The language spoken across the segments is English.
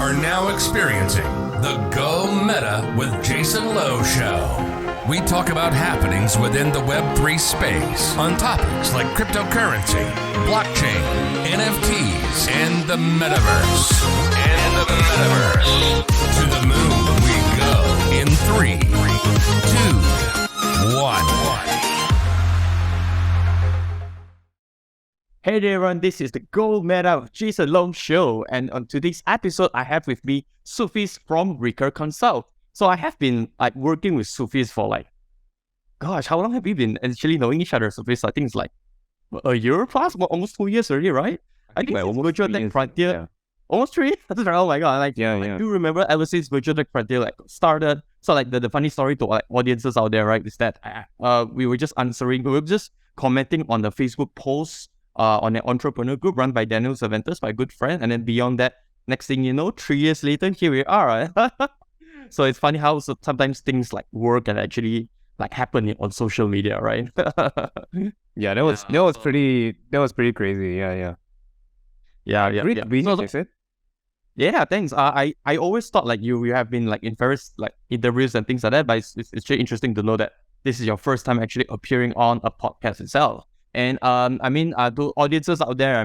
are now experiencing the Go Meta with Jason Lowe show. We talk about happenings within the Web3 space on topics like cryptocurrency, blockchain, NFTs, and the metaverse. To the moon we go in 3, 2, 1. Hey there everyone, this is the Go Meta with Jason Lowe show, and on today's episode I have with me Sufiz from Recur Consult. So I have been working with Sufiz for how long have we been actually knowing each other, Sufiz? I think it's a year plus, almost 2 years already, right? I think almost Virtual Tech Frontier, yeah. Almost 3 years? Oh my god, I do remember ever since Virtual Tech Frontier started. So the funny story to audiences out there, right, is that we were just commenting on the Facebook post on an entrepreneur group run by Daniel Cervantes, my good friend. And then beyond that, next thing you know, 3 years later, here we are. So it's funny how sometimes things work and actually happen on social media, right? Yeah, that was pretty crazy. Yeah. Great to be here, Yeah, thanks. I always thought you have been in various interviews and things like that, but it's really interesting to know that this is your first time actually appearing on a podcast itself. And to audiences out there,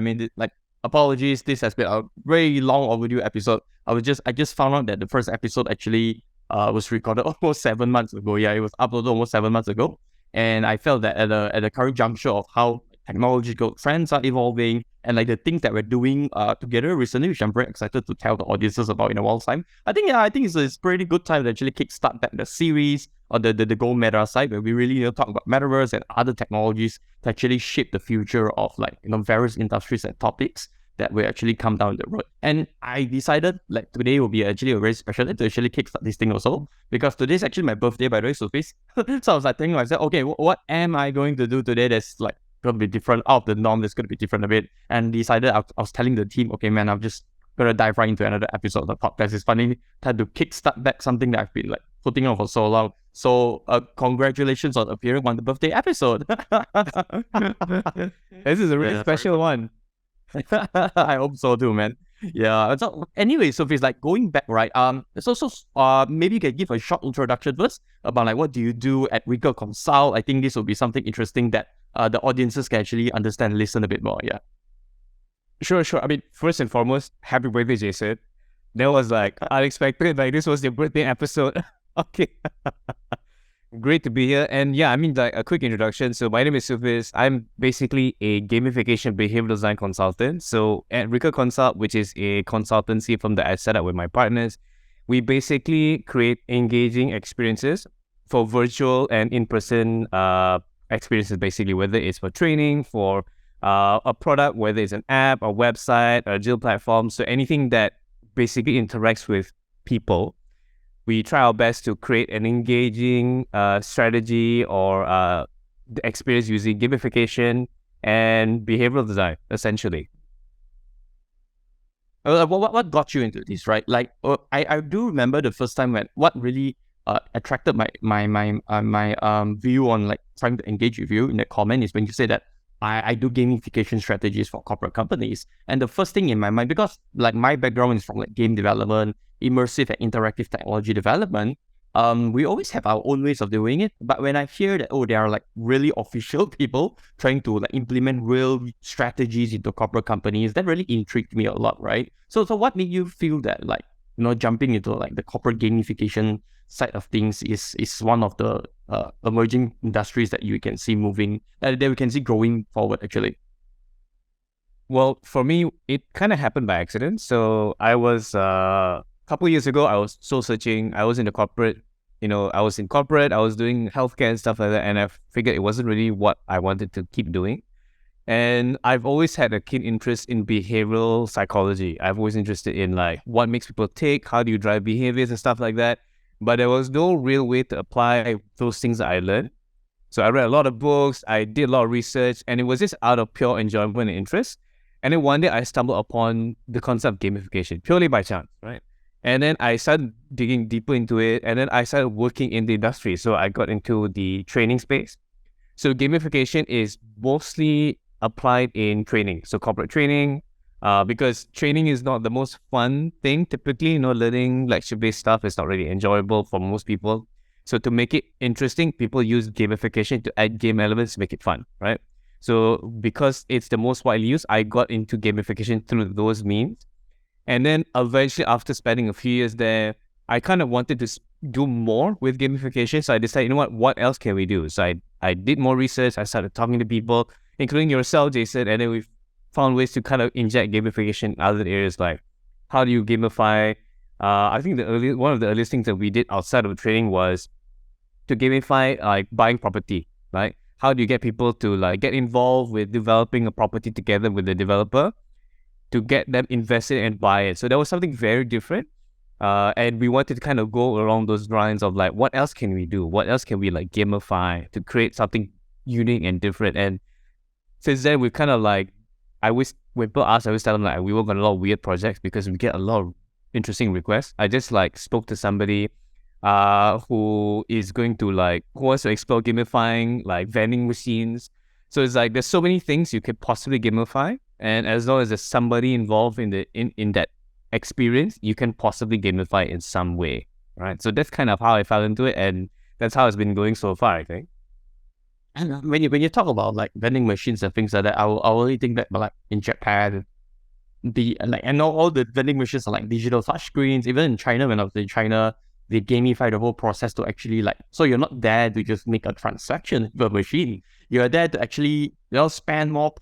apologies, this has been a very long overdue episode. I just found out that the first episode actually was recorded almost 7 months ago. Yeah, it was uploaded almost 7 months ago. And I felt that at the current juncture of how technological trends are evolving and the things that we're doing together recently, which I'm very excited to tell the audiences about in a while time. I think it's a pretty good time to actually kickstart back the series on the Go Meta side, where we really talk about metaverse and other technologies to actually shape the future of various industries and topics that will actually come down the road. And I decided today will be actually a very special day to actually kickstart this thing also, because today is actually my birthday, by the way, Sufiz. So I was thinking myself, okay, what am I going to do today that's going to be different out of the norm, that's going to be different a bit? And decided I was telling the team, okay man, I'm just going to dive right into another episode of the podcast. It's funny, had to kickstart back something that I've been putting on for so long. So congratulations on appearing on the birthday episode. This is a really special one. I hope so too, man. Yeah. So anyway, so it's going back, right? So maybe you can give a short introduction first about what do you do at Recur Consult. I think this will be something interesting that the audiences can actually understand and listen a bit more. Yeah. Sure. First and foremost, happy birthday, Jason. That was unexpected. This was your birthday episode. Okay. Great to be here. And yeah, a quick introduction. So my name is Sufiz. I'm basically a gamification behavioral design consultant. So at Recur Consult, which is a consultancy firm that I set up with my partners, we basically create engaging experiences for virtual and in-person experiences, basically, whether it's for training, for a product, whether it's an app, a website, a digital platform. So anything that basically interacts with people, we try our best to create an engaging strategy or the experience using gamification and behavioral design, essentially. What got you into this, right? I do remember the first time when what really attracted my view on trying to engage with you in that comment is when you say that I do gamification strategies for corporate companies. And the first thing in my mind, because my background is from game development, immersive and interactive technology development, we always have our own ways of doing it. But when I hear that, there are really official people trying to implement real strategies into corporate companies, that really intrigued me a lot, right? So what made you feel that jumping into the corporate gamification side of things is one of the emerging industries that you can see moving, that we can see growing forward actually? Well, for me, it kind of happened by accident. So I was a couple of years ago, I was soul searching. I was in the corporate, I was doing healthcare and stuff like that. And I figured it wasn't really what I wanted to keep doing. And I've always had a keen interest in behavioral psychology. I've always interested in what makes people tick, how do you drive behaviors and stuff like that. But there was no real way to apply those things that I learned. So I read a lot of books, I did a lot of research, and it was just out of pure enjoyment and interest. And then one day I stumbled upon the concept of gamification, purely by chance, right? And then I started digging deeper into it, and then I started working in the industry. So I got into the training space. So gamification is mostly applied in training. So corporate training, Because training is not the most fun thing. Typically, learning lecture-based stuff is not really enjoyable for most people. So to make it interesting, people use gamification to add game elements to make it fun, right? So because it's the most widely used, I got into gamification through those means. And then eventually, after spending a few years there, I kind of wanted to do more with gamification. So I decided, what else can we do? So I did more research. I started talking to people, including yourself, Jason, and then we found ways to kind of inject gamification in other areas, like how do you gamify? I think one of the earliest things that we did outside of training was to gamify like buying property, right? How do you get people to like get involved with developing a property together with the developer to get them invested and buy it? So that was something very different. And we wanted to kind of go along those lines of like, what else can we do? What else can we like gamify to create something unique and different? And since then, we've kind of like, when people ask, I always tell them like, we work on a lot of weird projects because we get a lot of interesting requests. I just like spoke to somebody who wants to explore gamifying like vending machines. So it's like, there's so many things you could possibly gamify. And as long as there's somebody involved in that experience, you can possibly gamify in some way, right? So that's kind of how I fell into it, and that's how it's been going so far, I think. And when you talk about like vending machines and things like that, I only think that like in Japan, I know all the vending machines are like digital touch screens. Even in China, when I was in China, they gamify the whole process to actually like, so you're not there to just make a transaction with a machine. You're there to actually spend more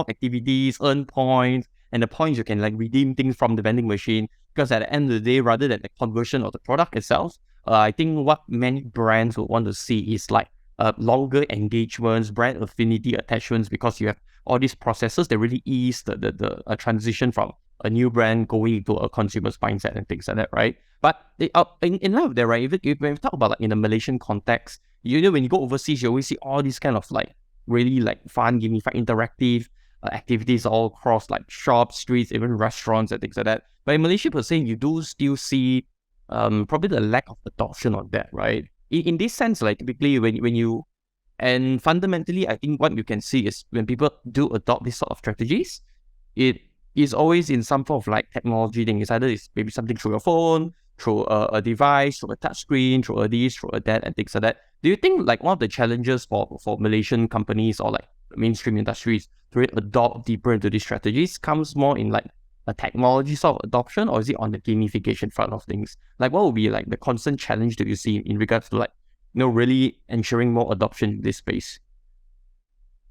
activities, earn points, and the points you can like redeem things from the vending machine. Because at the end of the day, rather than the conversion of the product itself, I think what many brands would want to see is like longer engagements, brand affinity attachments, because you have all these processes that really ease the transition from a new brand going into a consumer's mindset and things like that, right? But in light of that, right, even when we talk about like in a Malaysian context, when you go overseas, you always see all these kind of like really like fun, gamified, interactive activities all across like shops, streets, even restaurants and things like that. But in Malaysia per se, you do still see probably the lack of adoption on that, right? In this sense, like typically and fundamentally, I think what you can see is when people do adopt this sort of strategies, it is always in some form of like technology thing. It's maybe something through your phone, through a device, through a touch screen, through a this, through a that, and things like that. Do you think like one of the challenges for Malaysian companies or like mainstream industries to really adopt deeper into these strategies comes more in like a technology sort of adoption, or is it on the gamification front of things? Like what would be like the constant challenge that you see in regards to like, really ensuring more adoption in this space?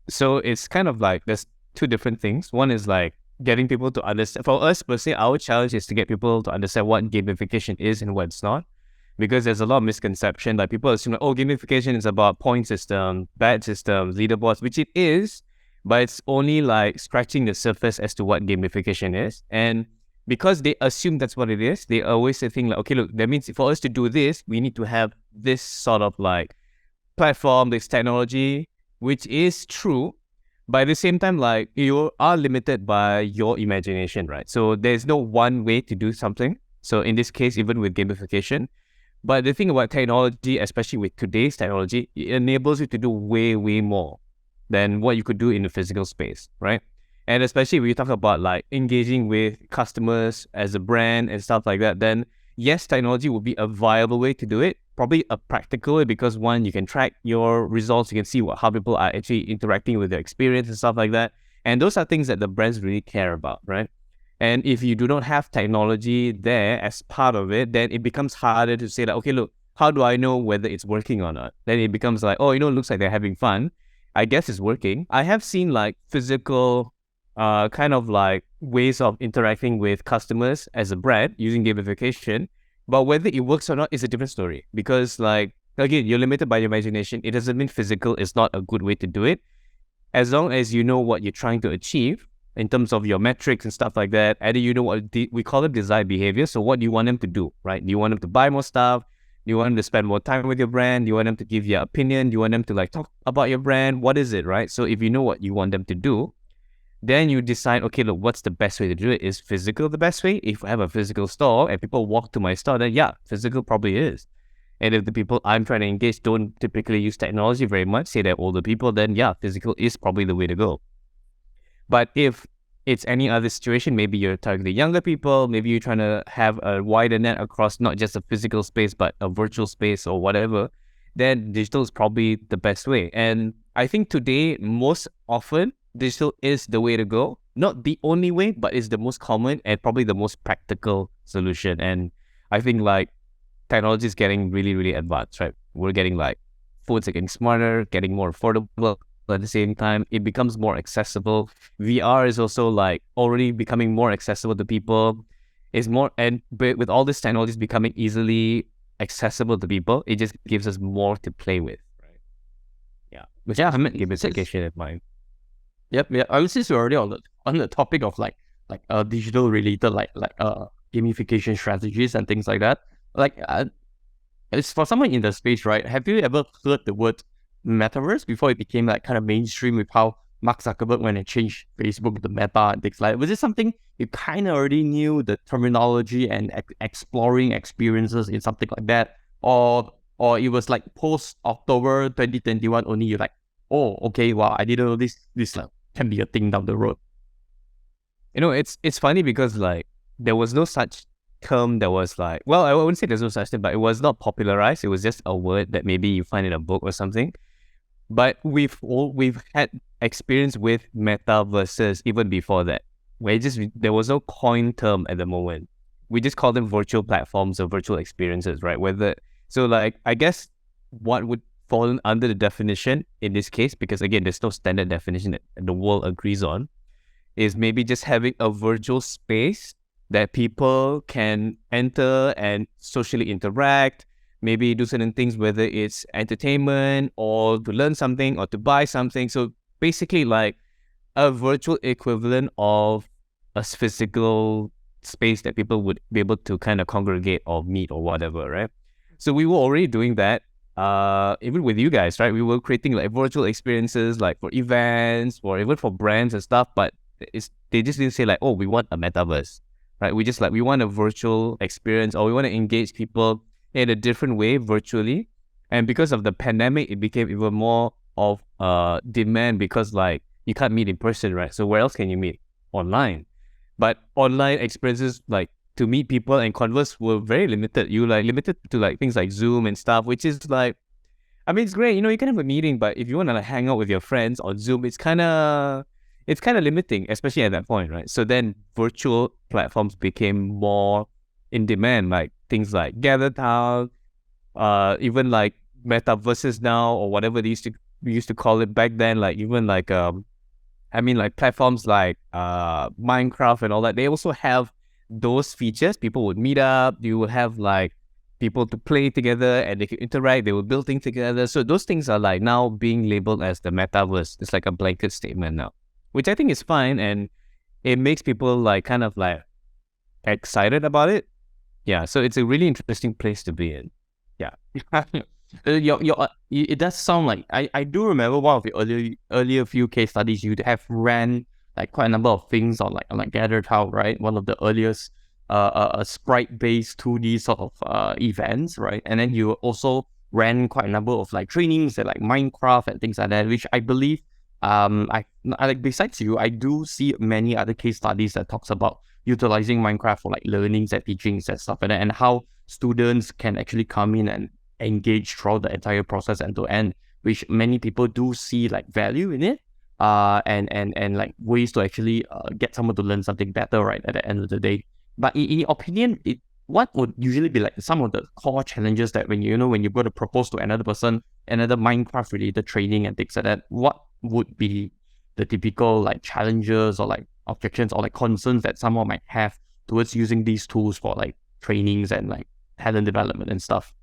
So it's kind of like there's two different things. One is like getting people to understand. For us, per se, our challenge is to get people to understand what gamification is and what it's not. Because there's a lot of misconception. Like people assume like, gamification is about point system, badge systems, leaderboards, which it is, but it's only like scratching the surface as to what gamification is. And because they assume that's what it is, they always say things like, okay, look, that means for us to do this, we need to have this sort of like platform, this technology, which is true. But at the same time, like you are limited by your imagination, right? So there's no one way to do something. So in this case, even with gamification. But the thing about technology, especially with today's technology, it enables you to do way, way more than what you could do in the physical space, right? And especially when you talk about like engaging with customers as a brand and stuff like that, then yes, technology would be a viable way to do it. Probably a practical way because one, you can track your results, you can see how people are actually interacting with their experience and stuff like that. And those are things that the brands really care about, right? And if you do not have technology there as part of it, then it becomes harder to say that, okay, look, how do I know whether it's working or not? Then it becomes like, it looks like they're having fun. I guess it's working. I have seen like physical kind of like ways of interacting with customers as a brand using gamification, but whether it works or not is a different story. Because like, again, you're limited by your imagination. It doesn't mean physical is not a good way to do it. As long as you know what you're trying to achieve in terms of your metrics and stuff like that, and you know what we call it desired behavior. So what do you want them to do, right? Do you want them to buy more stuff? Do you want them to spend more time with your brand? Do you want them to give your opinion? Do you want them to like talk about your brand? What is it, right? So if you know what you want them to do, then you decide, okay, look, what's the best way to do it? Is physical the best way? If I have a physical store and people walk to my store, then yeah, physical probably is. And if the people I'm trying to engage don't typically use technology very much, say they're older people, then yeah, physical is probably the way to go. But if it's any other situation. Maybe you're targeting younger people, maybe you're trying to have a wider net across not just a physical space, but a virtual space or whatever, then digital is probably the best way. And I think today, most often, digital is the way to go. Not the only way, but it's the most common and probably the most practical solution. And I think like technology is getting really, really advanced, right? We're getting like phones are getting smarter, getting more affordable. At the same time, it becomes more accessible. VR is also like already becoming more accessible to people. Is more, and with all this technologies becoming easily accessible to people, it just gives us more to play with, right? Yeah, which Yeah, I mean, gamification in mind. Yep, yeah. I was since we're already on the topic of like digital related gamification strategies and things like that. Like it's for someone in the space, right? Have you ever heard the word metaverse before it became like kind of mainstream with how Mark Zuckerberg when it changed Facebook to Meta and things like that? Was it something you kind of already knew the terminology and exploring experiences in something like that, or it was like post October 2021 only you're like, oh, okay, wow, I didn't know this like can be a thing down the road. You know, it's funny because like there was no such term that was like, well, I wouldn't say there's no such thing, but it was not popularized. It was just a word that maybe you find in a book or something. But we've had experience with metaverses even before that, where there was no coin term at the moment. We just call them virtual platforms or virtual experiences, right? So like I guess what would fall under the definition in this case, because again, there's no standard definition that the world agrees on, is maybe just having a virtual space that people can enter and socially interact, maybe do certain things, whether it's entertainment or to learn something or to buy something. So basically like a virtual equivalent of a physical space that people would be able to kind of congregate or meet or whatever, right? So we were already doing that, even with you guys, right? We were creating like virtual experiences like for events or even for brands and stuff, but they just didn't say like, oh, we want a metaverse, right? We just like, we want a virtual experience or we want to engage people in a different way virtually. And because of the pandemic, it became even more of demand because like you can't meet in person, right? So where else can you meet? Online. But online experiences like to meet people and converse were very limited. You like limited to like things like Zoom and stuff, which is like, I mean, it's great. You know, you can have a meeting, but if you want to like hang out with your friends on Zoom, it's kind of limiting, especially at that point, right? So then virtual platforms became more in demand, like things like Gather Town, even like metaverses now or whatever we used to call it back then. Like even like like platforms like Minecraft and all that. They also have those features. People would meet up. You would have like people to play together and they could interact. They would build things together. So those things are like now being labeled as the metaverse. It's like a blanket statement now, which I think is fine, and it makes people like kind of like excited about it. Yeah, so it's a really interesting place to be in. Yeah. It does sound like I do remember one of the earlier few case studies you have ran like quite a number of things on like Gather Town, right? One of the earliest sprite based 2D sort of events, right? And then you also ran quite a number of like trainings at like Minecraft and things like that, which I believe I like besides you, I do see many other case studies that talks about utilizing Minecraft for like learnings and teachings and stuff like that, and how students can actually come in and engage throughout the entire process end to end, which many people do see like value in it, and like ways to actually get someone to learn something better, right, at the end of the day. But in your opinion, what would usually be like some of the core challenges that when you go to propose to another person, another Minecraft related training and things like that, what would be the typical like challenges or like objections or like concerns that someone might have towards using these tools for like trainings and like talent development and stuff?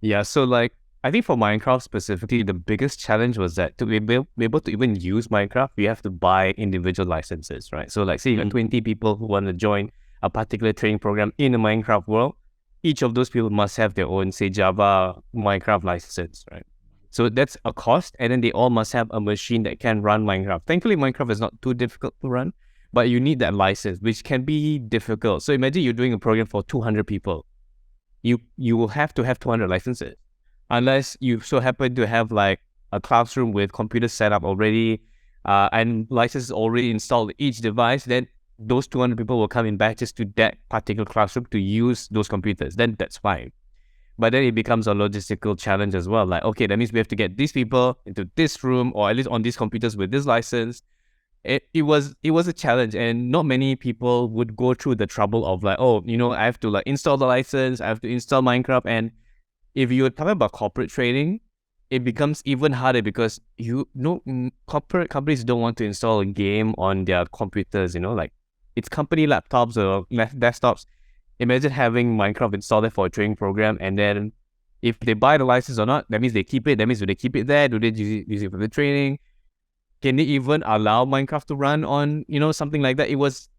Yeah, so like I think for Minecraft specifically, the biggest challenge was that to be able to even use Minecraft, you have to buy individual licenses, right? So like say you got 20 people who want to join a particular training program in the Minecraft world, each of those people must have their own, say, Java Minecraft license, right? So that's a cost, and then they all must have a machine that can run Minecraft. Thankfully, Minecraft is not too difficult to run, but you need that license, which can be difficult. So imagine you're doing a program for 200 people. You will have to have 200 licenses, unless you so happen to have like a classroom with computers set up already, and licenses already installed in each device, then those 200 people will come in batches to that particular classroom to use those computers. Then that's fine. But then it becomes a logistical challenge as well. Like, okay, that means we have to get these people into this room, or at least on these computers with this license. It was a challenge, and not many people would go through the trouble of like, oh, I have to like install the license, I have to install Minecraft. And if you're talking about corporate training, it becomes even harder because corporate companies don't want to install a game on their computers, like it's company laptops or desktops. Imagine having Minecraft installed there for a training program, and then if they buy the license or not, that means they keep it. That means do they keep it there? Do they use it for the training? Can they even allow Minecraft to run on, something like that? It was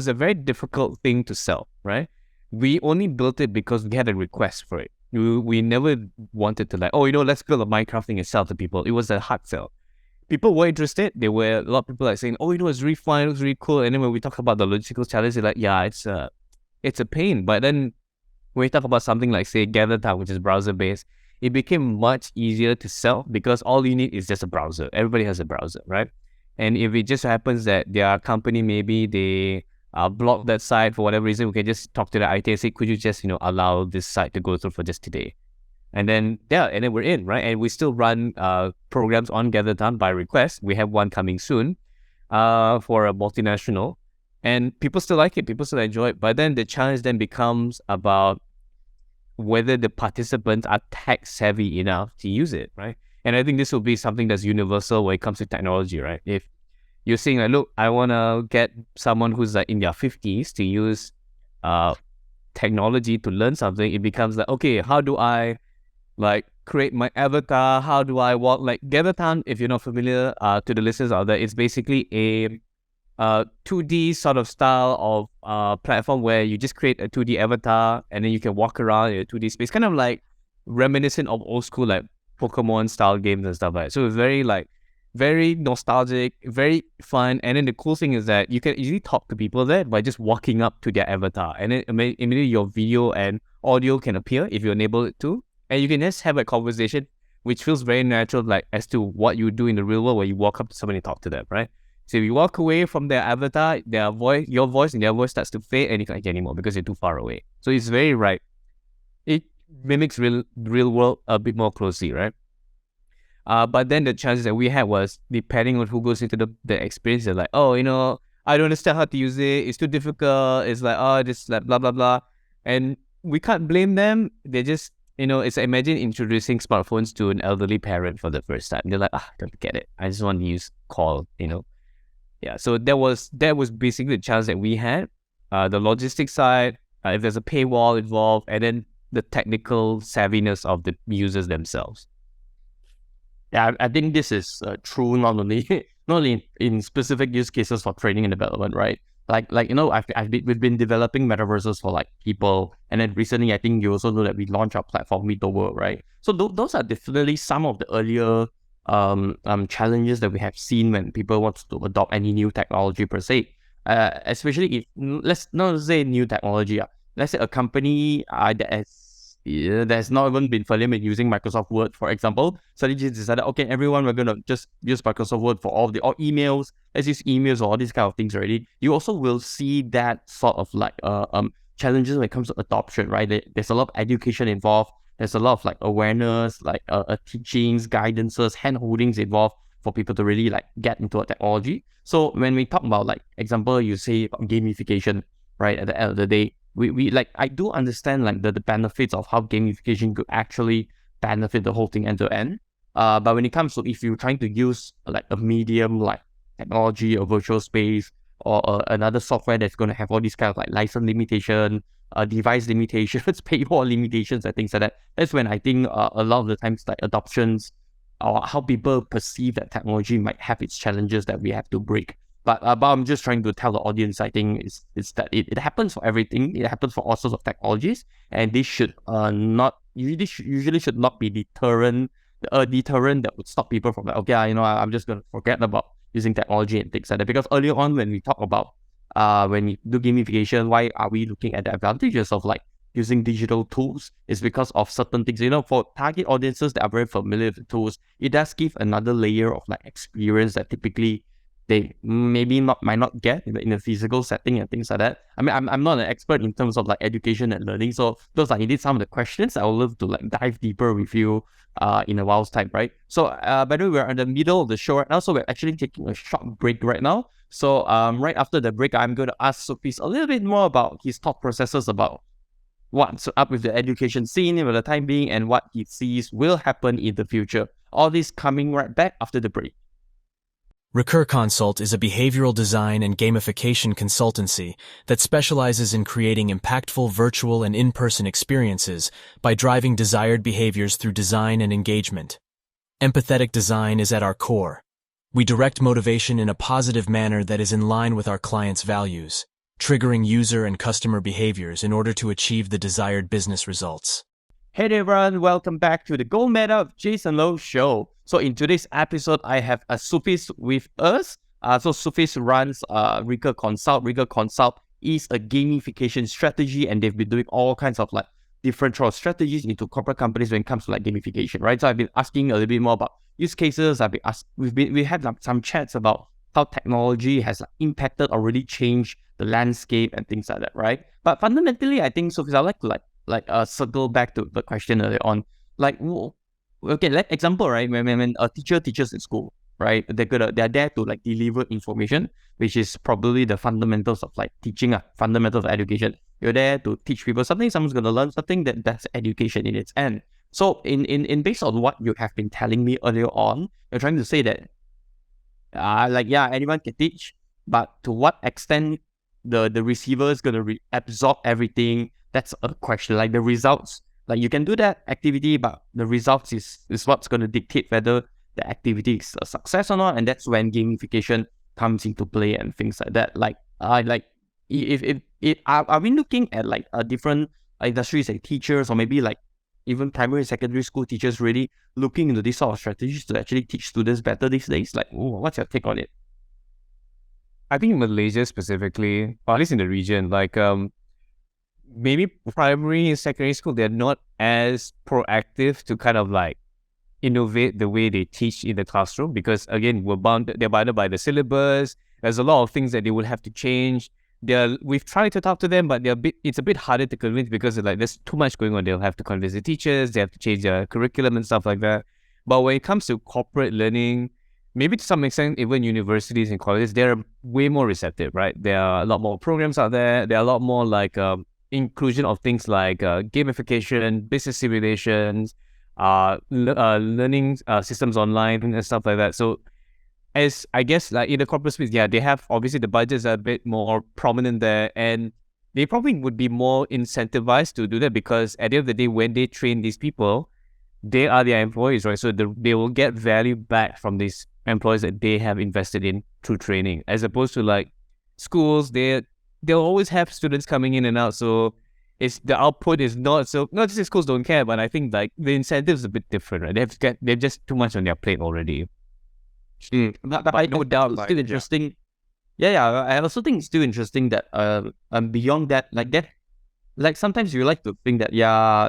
a very difficult thing to sell, right? We only built it because we had a request for it. We never wanted to like, let's build a Minecraft thing and sell to people. It was a hard sell. People were interested. There were a lot of people like saying, it's really fun, it looks really cool. And then when we talk about the logistical challenge, they're like, yeah, it's a pain. But then when we talk about something like, say, GatherTown, which is browser-based, it became much easier to sell because all you need is just a browser. Everybody has a browser, right? And if it just happens that their company, maybe they block that site for whatever reason, we can just talk to the IT and say, could you just, allow this site to go through for just today? And then, and then we're in, right? And we still run programs on GatherTown by request. We have one coming soon for a multinational. And people still like it. People still enjoy it. But then the challenge then becomes about whether the participants are tech savvy enough to use it, right? And I think this will be something that's universal when it comes to technology, right? If you're saying like, look, I want to get someone who's like in their 50s to use technology to learn something, it becomes like, okay, how do I like create my avatar? How do I walk? Like GatherTown, if you're not familiar, to the listeners out there, it's basically a 2D sort of style of platform where you just create a 2D avatar and then you can walk around in a 2D space, kind of like reminiscent of old school like Pokemon style games and stuff like that. So it's very nostalgic, very fun. And then the cool thing is that you can easily talk to people there by just walking up to their avatar, and then immediately your video and audio can appear if you enable it to, and you can just have a conversation which feels very natural, like as to what you do in the real world where you walk up to somebody and talk to them, right? So if you walk away from their avatar, your voice and their voice starts to fade, and you can't get anymore because you're too far away. So it's very right. It mimics real world a bit more closely, right? But then the chances that we had was, depending on who goes into the experience, they're like, I don't understand how to use it. It's too difficult. It's like, just like blah, blah, blah. And we can't blame them. They just, it's imagine introducing smartphones to an elderly parent for the first time. They're like, I don't get it. I just want to use call, Yeah, so that was basically the challenge that we had. The logistics side, if there's a paywall involved, and then the technical savviness of the users themselves. Yeah, I think this is true not only in specific use cases for training and development, right? We've been developing metaverses for like people, and then recently I think you also know that we launched our platform Mitoworld, right? So those are definitely some of the earlier challenges that we have seen when people want to adopt any new technology per se. Especially if, let's not say new technology, let's say a company that's not even been familiar with using Microsoft Word, for example, suddenly just decided, okay, everyone, we're gonna just use Microsoft Word for all emails. Let's use emails or all these kind of things already. You also will see that sort of like challenges when it comes to adoption, right? There's a lot of education involved. There's a lot of like awareness, like teachings, guidances, hand holdings involved for people to really like get into a technology. So when we talk about like example, you say about gamification, right? At the end of the day, we like, I do understand like the benefits of how gamification could actually benefit the whole thing end to end. But when it comes to, if you're trying to use like a medium like technology or virtual space or another software that's going to have all these kind of like license limitation, device limitations, paywall limitations and things like that, that's when I think a lot of the times like adoptions or how people perceive that technology might have its challenges that we have to break. But I'm just trying to tell the audience, I think, is that it happens for everything. It happens for all sorts of technologies, and this should usually should not be deterrent that would stop people from like, okay, I'm just gonna forget about using technology and things like that. Because earlier on, when we talk about when we do gamification, why are we looking at the advantages of like using digital tools? Is because of certain things. For target audiences that are very familiar with the tools, it does give another layer of like experience that typically they maybe might not get in a physical setting and things like that. I mean, I'm not an expert in terms of like education and learning, so those are indeed some of the questions I would love to like dive deeper with you in a while's time, right? So by the way, we're in the middle of the show right now, so we're actually taking a short break right now. So right after the break, I'm going to ask Sufiz a little bit more about his thought processes about what's up with the education scene for the time being and what he sees will happen in the future. All this coming right back after the break. Recur Consult is a behavioral design and gamification consultancy that specializes in creating impactful virtual and in-person experiences by driving desired behaviors through design and engagement. Empathetic design is at our core. We direct motivation in a positive manner that is in line with our clients' values, triggering user and customer behaviors in order to achieve the desired business results. Hey there everyone, welcome back to the Go Meta of Jason Low Show. So in today's episode, I have a Sufiz with us. So Sufiz runs Recur Consult. Recur Consult is a gamification strategy, and they've been doing all kinds of like different strategies into corporate companies when it comes to like gamification, right? So I've been asking a little bit more about use cases. We had like, some chats about how technology has like, impacted or really changed the landscape and things like that, right? But fundamentally, I think Sufiz, I'd like to circle back to the question earlier on. Like, okay, like example, right? When a teacher teaches in school, right? They're there to like deliver information, which is probably the fundamentals of like teaching, fundamentals of education. You're there to teach people something. Someone's gonna learn something. That's education in its end. So in based on what you have been telling me earlier on, you're trying to say that anyone can teach, but to what extent the receiver is gonna absorb everything? That's a question. Like the results, like you can do that activity, but the results is what's going to dictate whether the activity is a success or not. And that's when gamification comes into play and things like that. Like, if are we looking at like a different industries like teachers or maybe like even primary and secondary school teachers really looking into these sort of strategies to actually teach students better these days? Like, what's your take on it? I think in Malaysia specifically, or at least in the region, like maybe primary and secondary school, they're not as proactive to kind of like innovate the way they teach in the classroom, because again, they're bounded by the syllabus. There's a lot of things that they will have to change. We've tried to talk to them, but it's a bit harder to convince because like there's too much going on. They'll have to convince the teachers, they have to change their curriculum and stuff like that. But when it comes to corporate learning, maybe to some extent, even universities and colleges, they're way more receptive, right? There are a lot more programs out there. There are a lot more like inclusion of things like gamification, business simulations, learning systems online and stuff like that. So as I guess like in the corporate space, yeah, they have obviously the budgets are a bit more prominent there, and they probably would be more incentivized to do that because at the end of the day, when they train these people, they are their employees, right? So they will get value back from these employees that they have invested in through training, as opposed to like schools, they'll always have students coming in and out, so the output is not so. Not just schools don't care, but I think like the incentive is a bit different, right? They've just too much on their plate already. But no doubt, it's still interesting. Yeah. I also think it's still interesting that beyond that, like sometimes you like to think that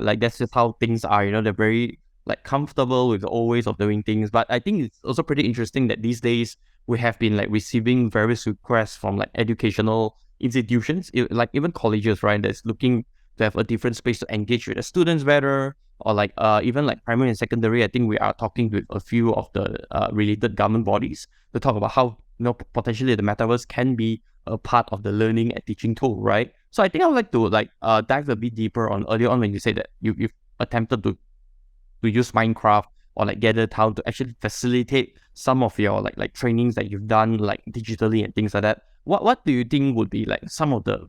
like that's just how things are. They're very like comfortable with the old ways of doing things. But I think it's also pretty interesting that these days we have been like receiving various requests from like educational institutions, like even colleges, right, that's looking to have a different space to engage with the students better, or like even like primary and secondary. I think we are talking with a few of the related government bodies to talk about how potentially the metaverse can be a part of the learning and teaching tool, right? So I think I would like to dive a bit deeper on earlier on when you said that you've attempted to use Minecraft or like Gather Town to actually facilitate some of your like trainings that you've done like digitally and things like that. What do you think would be like some of the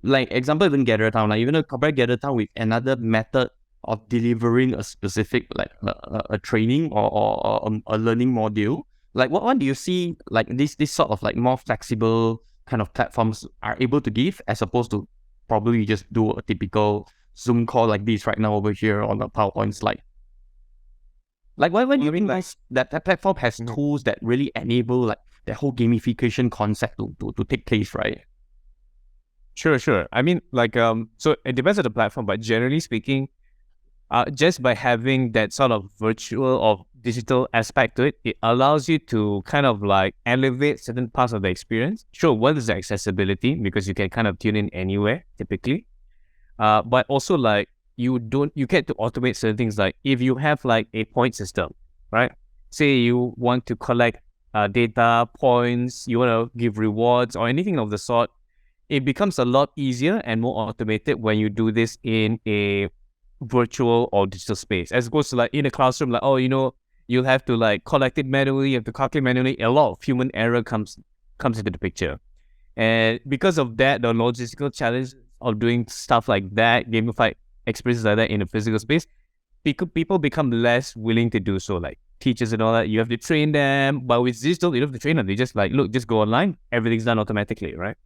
like example, even Gather Town, like even compare Gather Town with another method of delivering a specific like a training or a learning module? Like what do you see like this sort of like more flexible kind of platforms are able to give, as opposed to probably just do a typical Zoom call like this right now over here on a PowerPoint slide? Like when you realize that platform has tools that really enable like the whole gamification concept to take place, right? Sure. I mean, like so it depends on the platform, but generally speaking, just by having that sort of virtual or digital aspect to it, it allows you to kind of like elevate certain parts of the experience. Sure, one is the accessibility because you can kind of tune in anywhere typically. But also like you get to automate certain things. Like if you have like a point system, right? Say you want to collect data points, you want to give rewards or anything of the sort, it becomes a lot easier and more automated when you do this in a virtual or digital space, as opposed to like in a classroom, like, oh, you'll have to like collect it manually, you have to calculate manually. A lot of human error comes into the picture. And because of that, the logistical challenge of doing stuff like that, gamified experiences like that in a physical space, people become less willing to do so. Like teachers and all that, you have to train them, but with digital, you don't have to train them. They just like, look, just go online, everything's done automatically, right?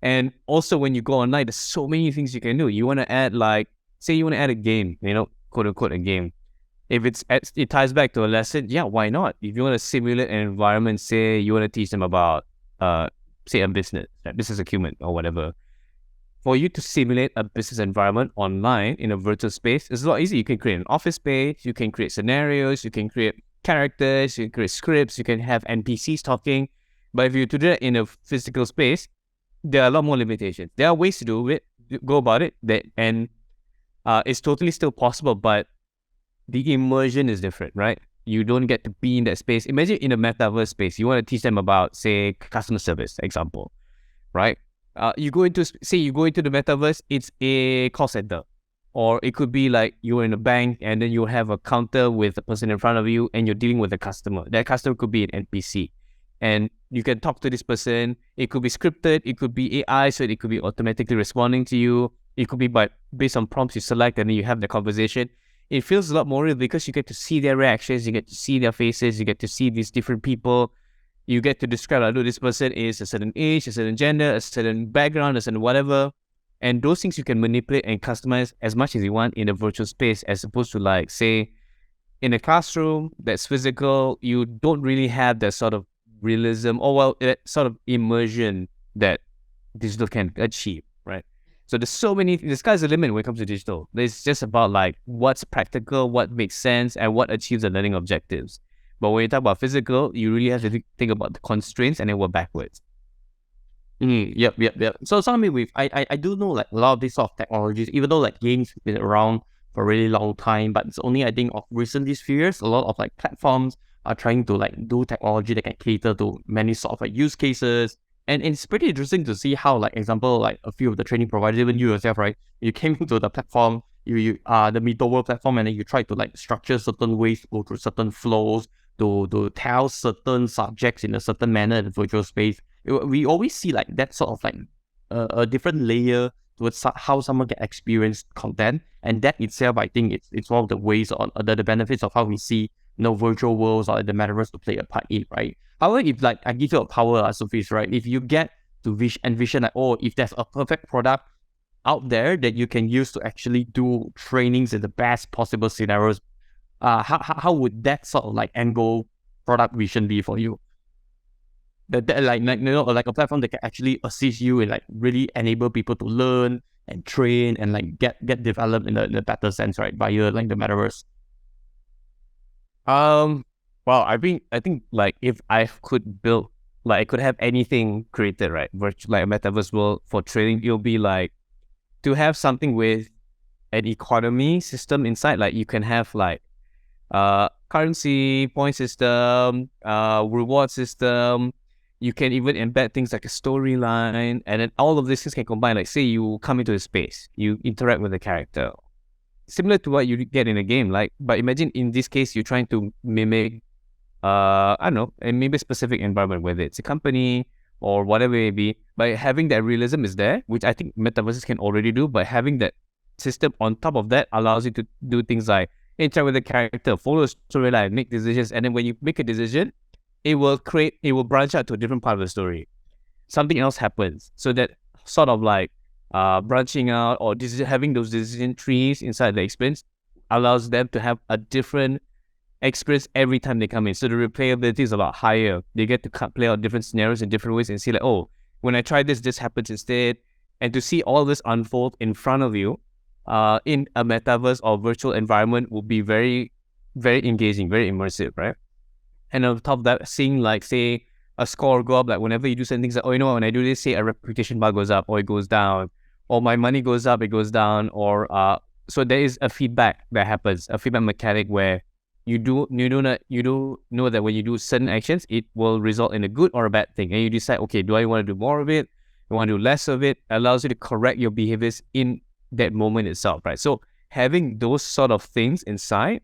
And also when you go online, there's so many things you can do. You want to add like, say you want to add a game, quote unquote a game. If it ties back to a lesson, yeah, why not? If you want to simulate an environment, say you want to teach them about, say a business acumen or whatever. For you to simulate a business environment online in a virtual space, it's a lot easier. You can create an office space, you can create scenarios, you can create characters, you can create scripts, you can have NPCs talking. But if you do that in a physical space, there are a lot more limitations. There are ways to go about it, and it's totally still possible, but the immersion is different, right? You don't get to be in that space. Imagine in a metaverse space, you want to teach them about, say, customer service, example, right? You go into the metaverse, it's a call center. Or it could be like you're in a bank and then you have a counter with a person in front of you and you're dealing with a customer. That customer could be an NPC. And you can talk to this person. It could be scripted. It could be AI, so it could be automatically responding to you. It could be based on prompts you select and then you have the conversation. It feels a lot more real because you get to see their reactions. You get to see their faces. You get to see these different people. You get to describe, like, this person is a certain age, a certain gender, a certain background, a certain whatever. And those things you can manipulate and customize as much as you want in a virtual space, as opposed to like, say, in a classroom that's physical, you don't really have that sort of realism or that sort of immersion that digital can achieve, right? So there's so many, the sky's the limit when it comes to digital. It's just about like what's practical, what makes sense, and what achieves the learning objectives. But when you talk about physical, you really have to think about the constraints and then work backwards. Yep. So I do know like a lot of these sort of technologies, even though like games have been around for a really long time, but it's only, I think, of recent these few years, a lot of like platforms are trying to like do technology that can cater to many sort of like use cases. And it's pretty interesting to see how, like, example, like a few of the training providers, even you yourself, right? You came to the platform, the Mitoworld platform, and then you try to like structure certain ways to go through certain flows to tell certain subjects in a certain manner in the virtual space. We always see like that sort of like a different layer towards how someone can experience content, and that itself, I think, it's one of the ways on the benefits of how we see virtual worlds or the metaverse to play a part in, right? However, if like I give you a power, Sufiz, right? If you get to envision like, oh, if there's a perfect product out there that you can use to actually do trainings in the best possible scenarios, how would that sort of like end goal product vision be for you? That like a platform that can actually assist you and like really enable people to learn and train and like get developed in a better sense, right? Via like the metaverse. Well, I think like if I could build, like I could have anything created, right? Virtual, like a metaverse world for trading, it'll be like to have something with an economy system inside. Like you can have like currency, point system, reward system. You can even embed things like a storyline, and then all of these things can combine. Like say you come into a space, you interact with the character, similar to what you get in a game. Like, but imagine in this case, you're trying to mimic, I don't know, and maybe a specific environment, whether it's a company or whatever it may be. But having that realism is there, which I think metaverses can already do. But having that system on top of that allows you to do things like interact with the character, follow a storyline, make decisions, and then when you make a decision, it will branch out to a different part of the story. Something else happens, so that sort of like branching out or having those decision trees inside the experience allows them to have a different experience every time they come in. So the replayability is a lot higher. They get to play out different scenarios in different ways and see like, oh, when I try this happens instead. And to see all this unfold in front of you in a metaverse or virtual environment will be very very engaging, very immersive, right? And on top of that, seeing like, say, a score go up, like whenever you do certain things, like, oh, you know what, when I do this, say a reputation bar goes up or it goes down, or my money goes up, it goes down, or so there is a feedback that happens, a feedback mechanic where you do know that when you do certain actions, it will result in a good or a bad thing, and you decide, okay, do I want to do more of it? You want to do less of it? Allows you to correct your behaviors in that moment itself, right? So having those sort of things inside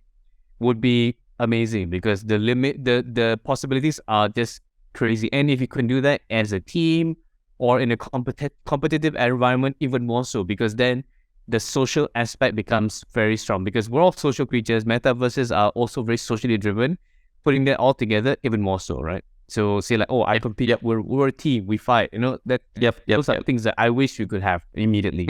would be amazing, because the possibilities are just crazy. And if you can do that as a team or in a competitive environment, even more so, because then the social aspect becomes very strong, because we're all social creatures. Metaverses are also very socially driven. Putting that all together, even more so, right? So say like, oh, I compete, we're a team, we fight, those are things that I wish we could have immediately.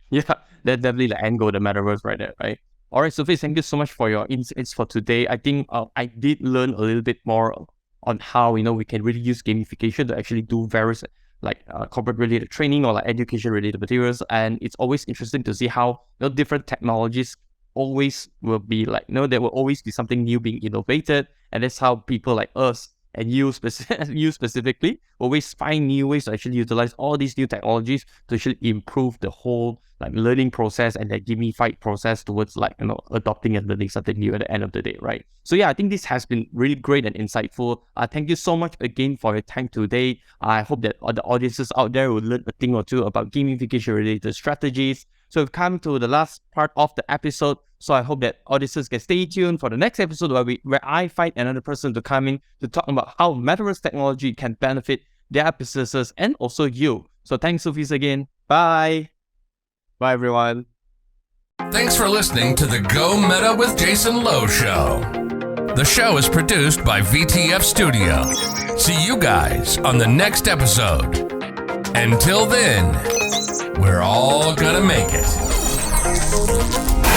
Yeah, that's definitely the end goal, the metaverse right there, right? All right, Sufiz, thank you so much for your insights for today. I think I did learn a little bit more on how, we can really use gamification to actually do various like corporate related training or like education related materials. And it's always interesting to see how different technologies always will be like, there will always be something new being innovated. And that's how people like us and you specifically always find new ways to actually utilize all these new technologies to actually improve the whole like learning process and the gamified process towards like adopting and learning something new at the end of the day, right? So yeah, I think this has been really great and insightful. Thank you so much again for your time today. I hope that all the audiences out there will learn a thing or two about gamification related strategies. So we've come to the last part of the episode. So I hope that audiences can stay tuned for the next episode where I find another person to come in to talk about how metaverse technology can benefit their businesses and also you. So thanks, Sufiz, again. Bye. Bye, everyone. Thanks for listening to the Go Meta with Jason Lowe show. The show is produced by VTF Studio. See you guys on the next episode. Until then, we're all gonna make it.